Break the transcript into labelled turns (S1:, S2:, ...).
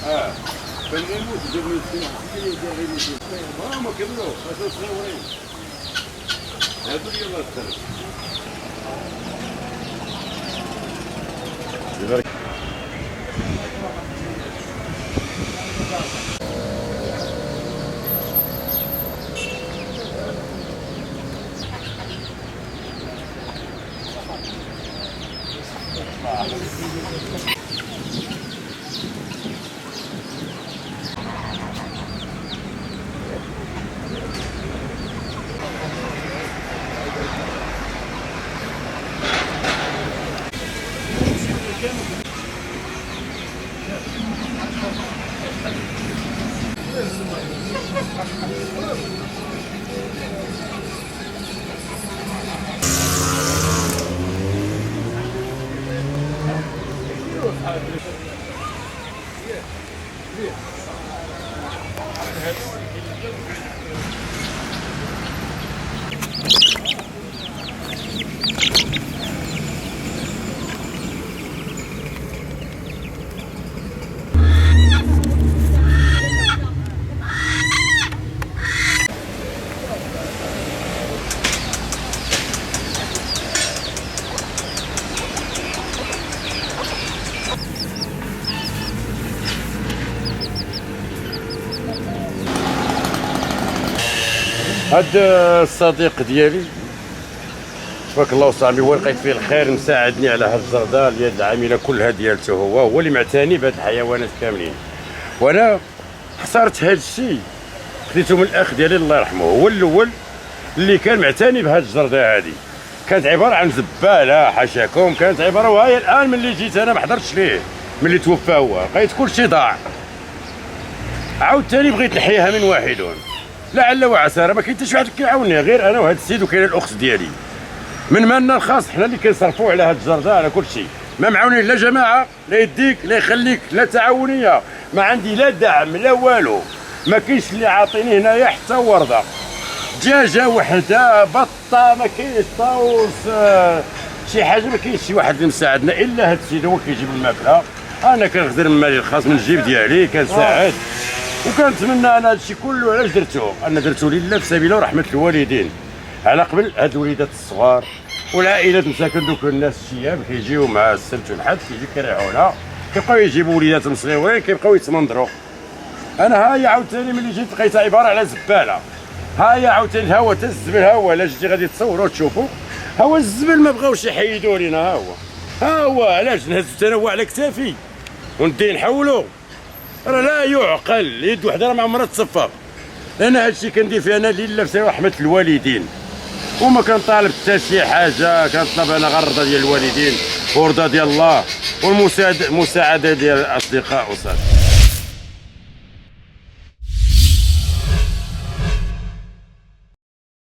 S1: اه كان غيموت ديال المسكين غيموت هما كملوا هادو صغيورين هادو ديال الله السلام. هاد الصديق ديالي تبارك الله وصاحبي هو لقيت فيه الخير مساعدني على هاد الجردة اليد العامله كلها ديالته، هو اللي معتني بهاد الحيوانات كاملين، وانا اخترت هاد الشيء خديته من الاخ ديالي الله يرحمه، هو الاول اللي كان معتني بهاد الجردة هادي، كانت عباره عن زباله حاشاكم، كانت عباره وهي الان ملي جيت انا ما حضرتش ليه ملي توفى هو لقيت كلشي ضاع، عاوتاني بغيت نحيها من واحد لعل وعسى، راه ما كاين حتى شي واحد كيعاونني غير انا وهذا السيد وكاين الاخت ديالي، من مالنا الخاص حنا اللي كنصرفوا على هاد الجردة على كل شيء، ما معاونين لا جماعه لا يديك لا يخليك لا تعاونيه، ما عندي لا دعم لا والو، ما كاينش اللي عاطيني هنايا حتى ورده، دجاجه وحده بطه ما كاينش طاووس شي حاجه، ما كاينش شي واحد اللي مساعدنا الا هاد السيد هو كيجيب الماكله، انا كنخدم من مالي الخاص من الجيب ديالي كنساعد، وكنتمنى انا هادشي كله علاش درتو، انا درتو لله في سبيل ورحمه الوالدين، على قبل هاد الوليدات الصغار والعائلات مساكن دوك الناس الشياب كيجيو مع السبت والحد كيجيو كيريحونا، كيبقاو يجيبوا وليداتهم صغيورين كيبقاو يتمنظروا، انا ها هي عاوتاني ملي جيت لقيتها عباره على زباله، ها هي عاوتاني ها هو تا الزبل، ها هو الا جيتي غادي تصوروا تشوفوا، ها هو الزبل ما بغاوش يحيدوا لينا، ها هو علاش نهزو انا هو على كتافي وندي نحولو، راه لا يعقل، يد وحده راه ما عمرها تصفى، انا هادشي كندير فيه انا لله في رحمه الوالدين، وما كنطالب حتى شي حاجه، كنطلب انا غير الرضا ديال الوالدين والرضا ديال الله والمساعده ديال الاصدقاء وصافي.